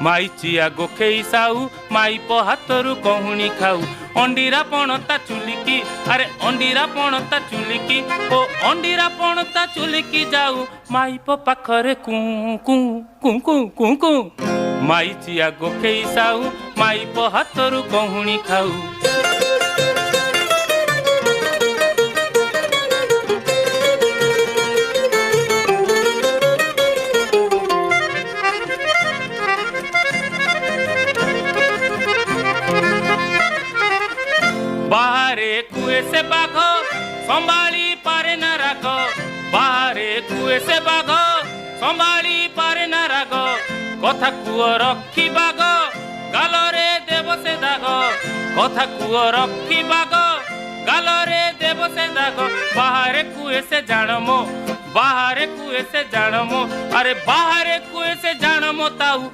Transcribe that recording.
माई chia गोखेई साऊ माई पो हाथरू कहुणी खाऊ अंडीरा पणता चुलिकी अरे अंडीरा पणता चुलिकी ओ अंडीरा पणता चुलिकी जाऊ माई पो पाखरे कू कू कू कू कू कू माई चिया गोखेई साऊ माई पो हाथरू कहुणी खाऊ बाहरे कुए से बाघ संभाली पारे न राग बाहरे कुए से बाघ संभाली पारे न राग कथा कुओ रखी बाघ गालरे देव से दाग कथा कुओ रखी बाघ गालरे देव से दाग बाहरे कुए से जानमो बाहरे कुए से जानमो अरे बाहरे कुए से जानमो ताऊ